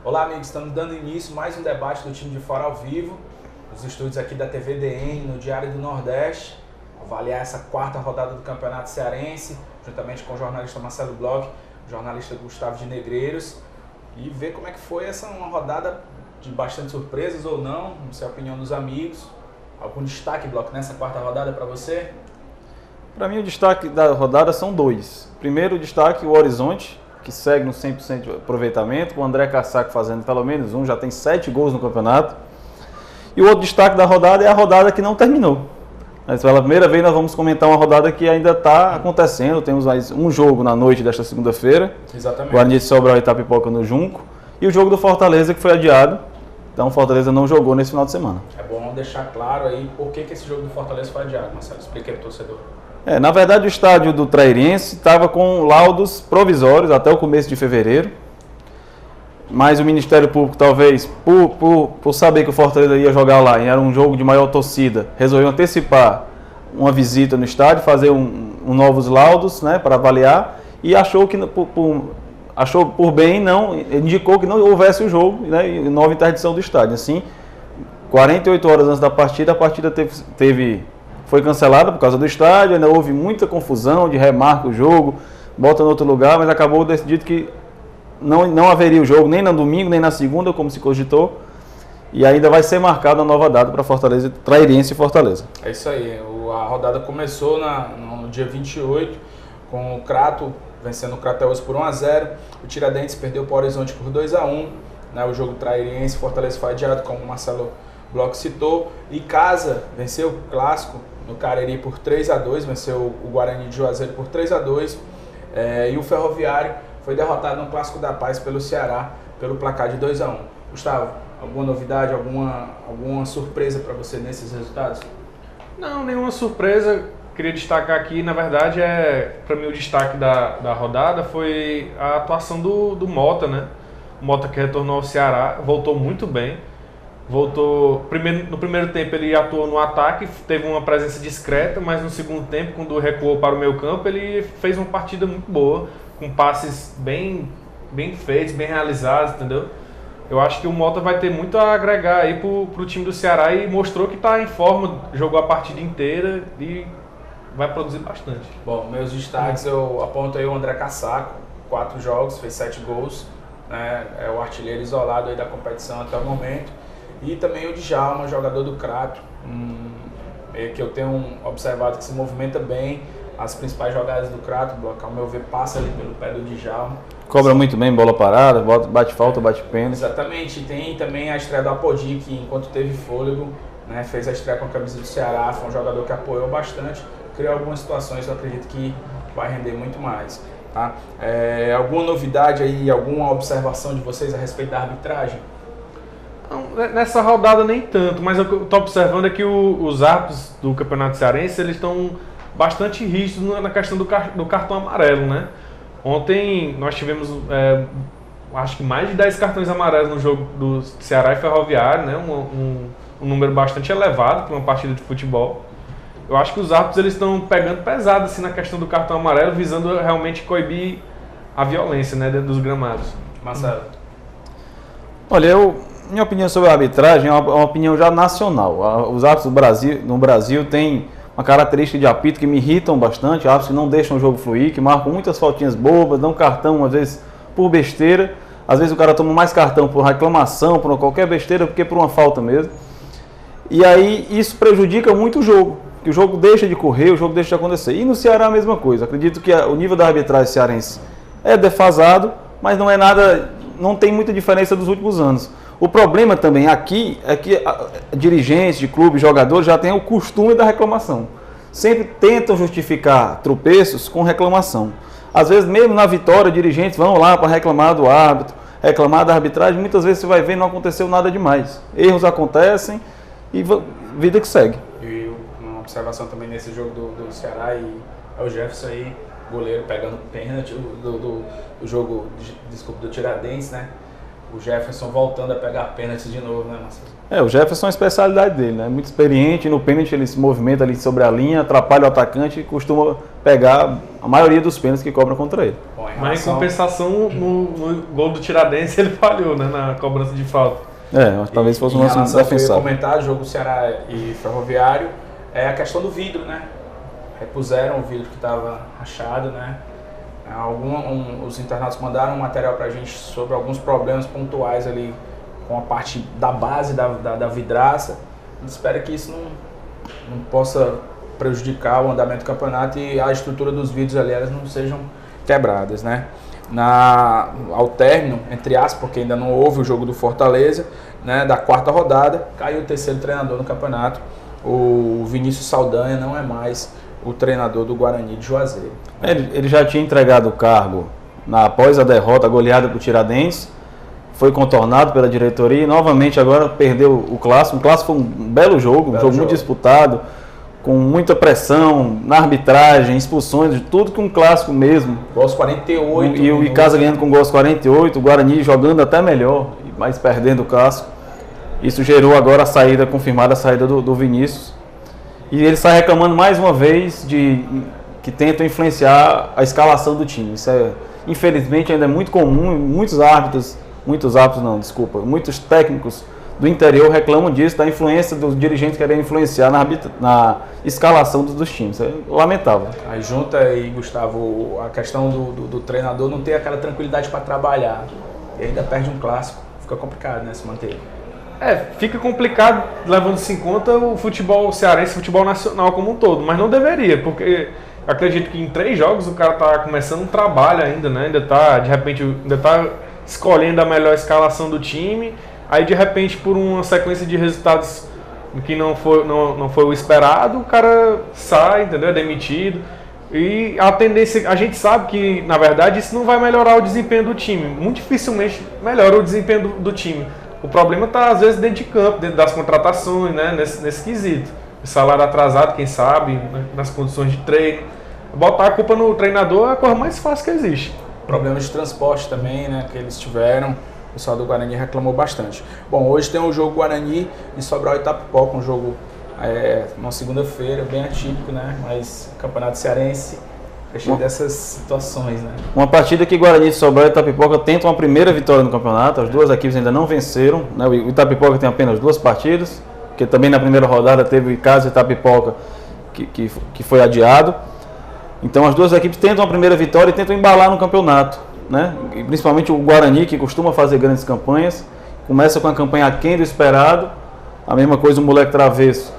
Olá, amigos, estamos dando início a mais um debate do time de fora ao vivo, nos estúdios aqui da TV DN, no Diário do Nordeste, avaliar essa quarta rodada do Campeonato Cearense, juntamente com o jornalista Marcelo Bloch, o jornalista Gustavo de Negreiros, e ver como é que foi uma rodada de bastante surpresas ou não, não sei a opinião dos amigos. Algum destaque, Bloch, nessa quarta rodada para você? Para mim, o destaque da rodada são dois. Primeiro, o destaque, o Horizonte, que segue no 100% de aproveitamento, com o André Cassaco fazendo pelo menos um, já tem 7 gols no campeonato. E o outro destaque da rodada é a rodada que não terminou. Mas pela primeira vez nós vamos comentar uma rodada que ainda está acontecendo. Temos mais um jogo na noite desta segunda-feira. Exatamente. Guarani de Sobral e Itapipoca no Junco. E o jogo do Fortaleza, que foi adiado. Então o Fortaleza não jogou nesse final de semana. É bom deixar claro aí por que esse jogo do Fortaleza foi adiado, Marcelo. Explica aí pro torcedor. Na verdade, o estádio do Trairense estava com laudos provisórios até o começo de fevereiro. Mas o Ministério Público, talvez, por saber que o Fortaleza ia jogar lá e era um jogo de maior torcida, resolveu antecipar uma visita no estádio, fazer novos laudos, né, para avaliar, e achou por bem, indicou que não houvesse o jogo, né, e nova interdição do estádio. Assim, 48 horas antes da partida, a partida foi cancelada por causa do estádio, ainda houve muita confusão de remarca o jogo, bota em outro lugar, mas acabou decidido que não haveria o jogo nem no domingo, nem na segunda, como se cogitou, e ainda vai ser marcada a nova data para Fortaleza, Trairense e Fortaleza. É isso aí, a rodada começou no dia 28, com o Crato vencendo o Crateus por 1-0, o Tiradentes perdeu para o Horizonte por 2-1, né, o jogo Trairense e Fortaleza foi adiado, como o Marcelo Bloch citou, e Casa venceu o Clássico no Cariri por 3-2, venceu o Guarani de Juazeiro por 3-2, e o Ferroviário foi derrotado no Clássico da Paz pelo Ceará, pelo placar de 2-1. Gustavo, alguma novidade, alguma surpresa para você nesses resultados? Não, nenhuma surpresa. Queria destacar aqui, na verdade, para mim o destaque da rodada foi a atuação do Mota, né? O Mota, que retornou ao Ceará, voltou muito bem. No primeiro tempo ele atuou no ataque, teve uma presença discreta, mas no segundo tempo, quando recuou para o meio campo, ele fez uma partida muito boa, com passes bem feitos, bem realizados, entendeu? Eu acho que o Mota vai ter muito a agregar aí pro time do Ceará e mostrou que está em forma, jogou a partida inteira e vai produzir bastante. Bom, meus destaques eu aponto aí o André Cassaco, 4 jogos, fez 7 gols, né? É o artilheiro isolado aí da competição até o momento. E também o Djalma, jogador do Crato, que eu tenho observado que se movimenta bem. As principais jogadas do Crato, ao meu ver, passa ali pelo pé do Djalma. Cobra muito bem, bola parada, bate falta, bate pênalti. Exatamente, tem também a estreia do Apodi, que enquanto teve fôlego, né, fez a estreia com a camisa do Ceará, foi um jogador que apoiou bastante, criou algumas situações, eu acredito que vai render muito mais. Tá? Alguma novidade aí, alguma observação de vocês a respeito da arbitragem? Nessa rodada nem tanto, mas o que eu estou observando é que os árbitros do Campeonato Cearense eles estão bastante rígidos na questão do cartão amarelo, né? Ontem nós tivemos, acho que mais de 10 cartões amarelos no jogo do Ceará e Ferroviário, né? Um número bastante elevado para uma partida de futebol. Eu acho que os árbitros eles estão pegando pesado assim, na questão do cartão amarelo, visando realmente coibir a violência, né, dentro dos gramados. Marcelo? Olha, minha opinião sobre a arbitragem é uma opinião já nacional. Os árbitros no Brasil têm uma característica de apito que me irritam bastante, árbitros que não deixam o jogo fluir, que marcam muitas faltinhas bobas, dão cartão às vezes por besteira, às vezes o cara toma mais cartão por reclamação, por qualquer besteira, do que por uma falta mesmo. E aí isso prejudica muito o jogo, que o jogo deixa de correr, o jogo deixa de acontecer. E no Ceará a mesma coisa, acredito que o nível da arbitragem cearense é defasado, mas não tem muita diferença dos últimos anos. O problema também aqui é que dirigentes de clubes, jogadores já têm o costume da reclamação. Sempre tentam justificar tropeços com reclamação. Às vezes, mesmo na vitória, dirigentes vão lá para reclamar do árbitro, reclamar da arbitragem. Muitas vezes você vai ver não aconteceu nada demais. Erros acontecem e vida que segue. E uma observação também nesse jogo do Ceará e é o Jefferson aí, goleiro, pegando pênalti do jogo, desculpa, do Tiradentes, né? o Jefferson voltando a pegar pênalti de novo, né, Marcelo? O Jefferson é a especialidade dele, né? Muito experiente, no pênalti ele se movimenta ali sobre a linha, atrapalha o atacante e costuma pegar a maioria dos pênaltis que cobra contra ele. Bom, mas em compensação, no gol do Tiradentes ele falhou, né, na cobrança de falta. Talvez fosse o nosso defensor. Comentar, jogo Ceará e Ferroviário, é a questão do vidro, né? Repuseram o vidro que estava rachado, né? Os internautas mandaram um material pra gente sobre alguns problemas pontuais ali com a parte da base da vidraça. A gente espera que isso não possa prejudicar o andamento do campeonato e a estrutura dos vidros ali elas não sejam quebradas, né? Ao término, entre aspas, porque ainda não houve o jogo do Fortaleza, né, da quarta rodada, caiu o terceiro treinador no campeonato. O Vinícius Saldanha não é mais o treinador do Guarani de Juazeiro. Ele já tinha entregado o cargo após a derrota, a goleada para o Tiradentes, foi contornado pela diretoria e novamente agora perdeu o clássico. O clássico foi um belo jogo, um jogo muito disputado, com muita pressão na arbitragem, expulsões, de tudo que um clássico mesmo. Gol aos 48. E o Icasa ganhando com gol aos 48, o Guarani jogando até melhor, mas perdendo o clássico. Isso gerou agora confirmada a saída do Vinícius. E ele está reclamando mais uma vez que tentam influenciar a escalação do time. Isso infelizmente ainda é muito comum, muitos técnicos do interior reclamam disso, da influência dos dirigentes querendo influenciar na escalação dos times. É lamentável. Aí junta aí, Gustavo, a questão do treinador não ter aquela tranquilidade para trabalhar. E ainda perde um clássico. Fica complicado, né, se manter. Fica complicado levando-se em conta o futebol cearense, o futebol nacional como um todo, mas não deveria, porque acredito que em 3 jogos o cara está começando um trabalho ainda, né? De repente está escolhendo a melhor escalação do time, aí de repente por uma sequência de resultados que não foi o esperado, o cara sai, entendeu? É demitido. E a tendência, a gente sabe que na verdade isso não vai melhorar o desempenho do time, muito dificilmente melhora o desempenho do time. O problema está, às vezes, dentro de campo, dentro das contratações, né? nesse quesito. O salário atrasado, quem sabe, né? Nas condições de treino. Botar a culpa no treinador é a coisa mais fácil que existe. Problemas de transporte também, né? Que eles tiveram. O pessoal do Guarani reclamou bastante. Bom, hoje tem o jogo Guarani e Sobral e Itapipoca, um jogo uma segunda-feira, bem atípico, né? Mas Campeonato Cearense é cheio dessas situações, né? Uma partida que Guarani, Sobral e Itapipoca tentam uma primeira vitória no campeonato. As duas equipes ainda não venceram, né? O Itapipoca tem apenas 2 partidas, porque também na primeira rodada teve o Icasa e Itapipoca que foi adiado. Então as duas equipes tentam a primeira vitória e tentam embalar no campeonato, né? E principalmente o Guarani, que costuma fazer grandes campanhas, começa com a campanha aquém do esperado. A mesma coisa o Moleque Travesso.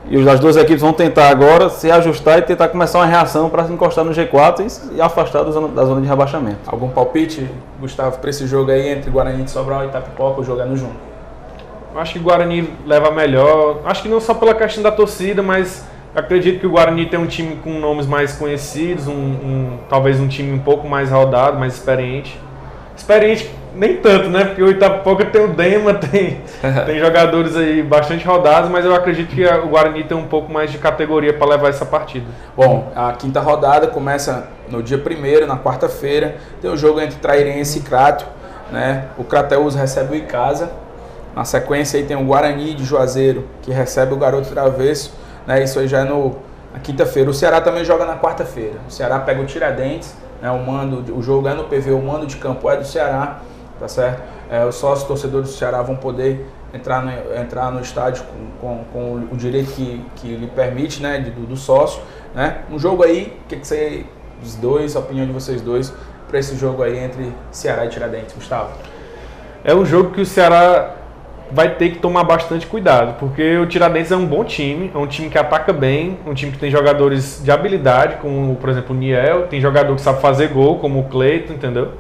E as duas equipes vão tentar agora se ajustar e tentar começar uma reação para se encostar no G4 e afastar da zona de rebaixamento. Algum palpite, Gustavo, para esse jogo aí entre Guarani de Sobral e Itapipoca, o jogo é no Junco? Eu acho que o Guarani leva melhor, acho que não só pela questão da torcida, mas acredito que o Guarani tem um time com nomes mais conhecidos, talvez um time um pouco mais rodado, mais experiente. Experiente nem tanto, né? Porque o Itapipoca tem o Dema, tem jogadores aí bastante rodados, mas eu acredito que o Guarani tem um pouco mais de categoria para levar essa partida. Bom, a quinta rodada começa no dia 1º, na quarta-feira. Tem o jogo entre Trairense e Crato, né? O Crateús recebe o Icasa. Na sequência aí tem o Guarani de Juazeiro, que recebe o Garoto Travesso, né? Isso aí já é na quinta-feira. O Ceará também joga na quarta-feira. O Ceará pega o Tiradentes, né? O jogo é no PV, o mando de campo é do Ceará, tá certo? Os sócios torcedores do Ceará vão poder entrar no estádio com o direito que lhe permite, né? Do sócio, né? Um jogo aí, o que você, os dois, a opinião de vocês dois, para esse jogo aí entre Ceará e Tiradentes, Gustavo? É um jogo que o Ceará vai ter que tomar bastante cuidado, porque o Tiradentes é um bom time, é um time que ataca bem, um time que tem jogadores de habilidade, como, por exemplo, o Niel, tem jogador que sabe fazer gol, como o Cleiton, entendeu?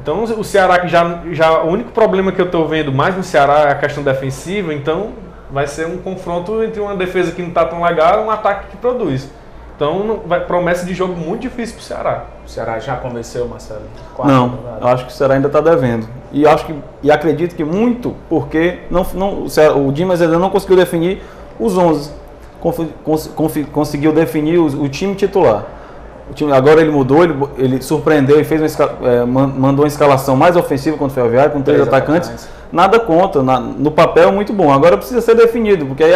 Então o Ceará, que já o único problema que eu estou vendo mais no Ceará é a questão defensiva, então vai ser um confronto entre uma defesa que não está tão legal e um ataque que produz. Então promessa de jogo muito difícil para o Ceará. O Ceará já convenceu, Marcelo? Não, eu acho que o Ceará ainda está devendo. E acredito que muito porque o Dimas ainda não conseguiu definir os 11. Conseguiu definir o time titular. O time, agora ele mudou, ele surpreendeu e fez mandou uma escalação mais ofensiva contra o Ferroviário, com 3 atacantes. Nada contra, no papel muito bom. Agora precisa ser definido, porque aí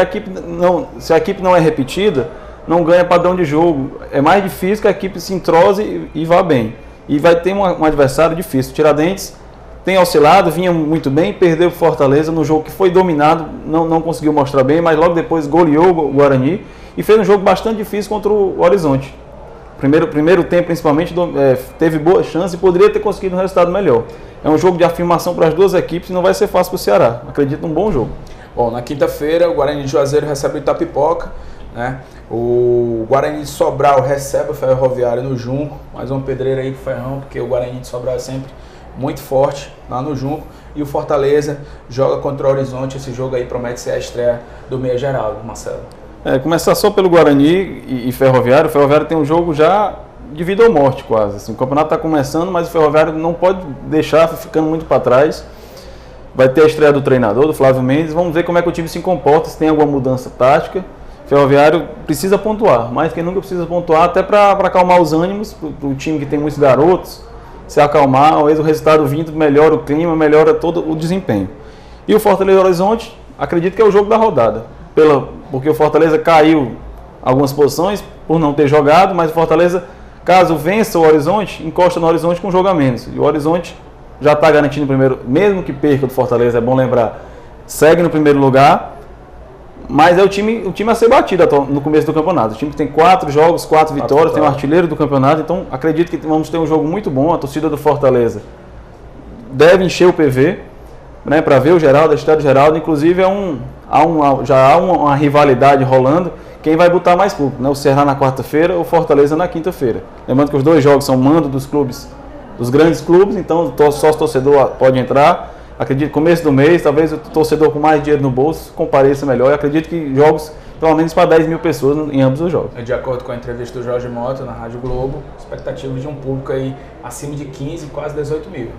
se a equipe não é repetida, não ganha padrão de jogo. É mais difícil que a equipe se entrose e vá bem. E vai ter um adversário difícil. O Tiradentes tem oscilado, vinha muito bem, perdeu o Fortaleza no jogo que foi dominado, não conseguiu mostrar bem, mas logo depois goleou o Guarani e fez um jogo bastante difícil contra o Horizonte. Primeiro tempo, principalmente, teve boa chance e poderia ter conseguido um resultado melhor. É um jogo de afirmação para as duas equipes e não vai ser fácil para o Ceará. Acredito num bom jogo. Bom, na quinta-feira, o Guarani de Juazeiro recebe o Itapipoca, né? O Guarani de Sobral recebe o Ferroviário no Junco. Mais uma pedreira aí pro Ferrão, porque o Guarani de Sobral é sempre muito forte lá no Junco. E o Fortaleza joga contra o Horizonte. Esse jogo aí promete ser a estreia do Meia Geraldo, Marcelo. Começar só pelo Guarani e Ferroviário. O Ferroviário tem um jogo já de vida ou morte quase. Assim, o campeonato está começando, mas o Ferroviário não pode deixar ficando muito para trás. Vai ter a estreia do treinador, do Flávio Mendes. Vamos ver como é que o time se comporta, se tem alguma mudança tática. O Ferroviário precisa pontuar, mais que nunca precisa pontuar, até para acalmar os ânimos, para o time que tem muitos garotos se acalmar. Talvez o resultado vindo melhora o clima, melhora todo o desempenho. E o Fortaleza Horizonte, acredito que é o jogo da rodada. Porque o Fortaleza caiu algumas posições por não ter jogado, mas o Fortaleza, caso vença o Horizonte, encosta no Horizonte com um jogo a menos. E o Horizonte já está garantindo o primeiro, mesmo que perca do Fortaleza, é bom lembrar, segue no primeiro lugar, mas é o time a ser batido no começo do campeonato. O time que tem 4 jogos, 4 vitórias, tem o artilheiro do campeonato, então acredito que vamos ter um jogo muito bom. A torcida do Fortaleza deve encher o PV, né, para ver o Geraldo, a estreia do Geraldo. Inclusive já há uma rivalidade rolando, quem vai botar mais público, né? O Ceará na quarta-feira, o Fortaleza na quinta-feira. Lembrando que os dois jogos são mando dos clubes, dos grandes clubes, então só o torcedor pode entrar. Acredito que começo do mês, talvez o torcedor com mais dinheiro no bolso compareça melhor. Eu acredito que jogos pelo menos para 10 mil pessoas em ambos os jogos. De acordo com a entrevista do Jorge Mota na Rádio Globo, expectativa de um público aí acima de 15, quase 18 mil.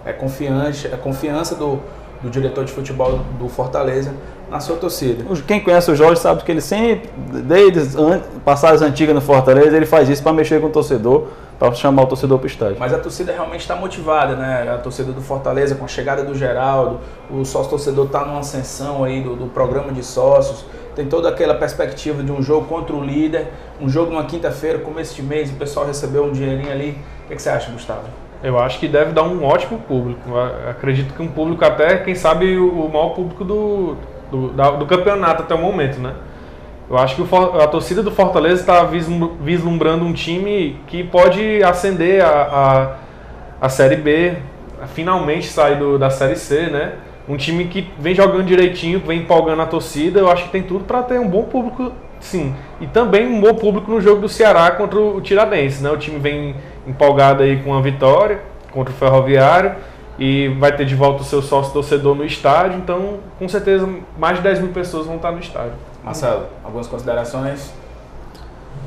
É confiança do diretor de futebol do Fortaleza na sua torcida. Quem conhece o Jorge sabe que ele sempre, desde passagens antigas no Fortaleza, ele faz isso para mexer com o torcedor, para chamar o torcedor para o estádio. Mas a torcida realmente está motivada, né? A torcida do Fortaleza, com a chegada do Geraldo, o sócio-torcedor está numa ascensão aí do programa de sócios, tem toda aquela perspectiva de um jogo contra o líder, um jogo numa quinta-feira, começo de mês, o pessoal recebeu um dinheirinho ali. O que você acha, Gustavo? Eu acho que deve dar um ótimo público. Eu acredito que um público até, quem sabe, o maior público do campeonato até o momento, né? Eu acho que a torcida do Fortaleza está vislumbrando um time que pode ascender a Série B, finalmente sair da Série C, né? Um time que vem jogando direitinho, vem empolgando a torcida. Eu acho que tem tudo para ter um bom público, sim. E também um bom público no jogo do Ceará contra o Tiradentes, né? O time vem empolgado aí com a vitória contra o Ferroviário e vai ter de volta o seu sócio torcedor no estádio. Então, com certeza, mais de 10 mil pessoas vão estar no estádio. Marcelo, algumas considerações?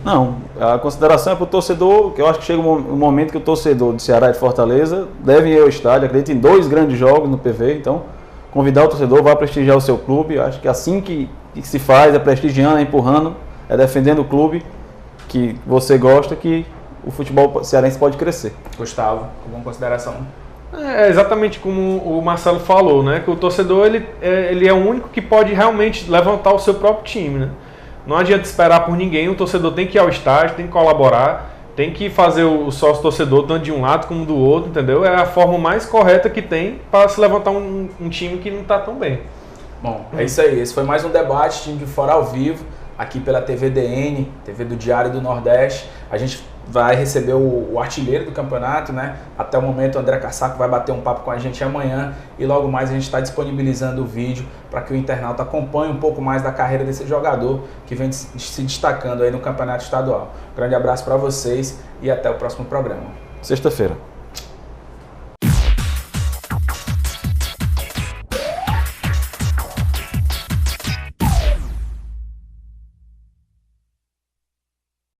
Não, a consideração é para o torcedor, que eu acho que chega um momento que o torcedor de Ceará e de Fortaleza deve ir ao estádio. Acredito em 2 grandes jogos no PV, então convidar o torcedor, vá prestigiar o seu clube. Acho que assim que se faz, é prestigiando, é empurrando, é defendendo o clube que você gosta, que o futebol cearense pode crescer. Gustavo, alguma consideração? É exatamente como o Marcelo falou, né? Que o torcedor ele é o único que pode realmente levantar o seu próprio time, né? Não adianta esperar por ninguém, o torcedor tem que ir ao estádio, tem que colaborar, tem que fazer o sócio torcedor tanto de um lado como do outro, entendeu? É a forma mais correta que tem para se levantar um time que não está tão bem. Bom, é isso aí. Esse foi mais um debate, time de fora ao vivo, aqui pela TVDN, TV do Diário do Nordeste. A gente vai receber o artilheiro do campeonato, né? Até o momento o André Cassaco vai bater um papo com a gente amanhã e logo mais a gente está disponibilizando o vídeo para que o internauta acompanhe um pouco mais da carreira desse jogador que vem se destacando aí no campeonato estadual. Grande abraço para vocês e até o próximo programa. Sexta-feira.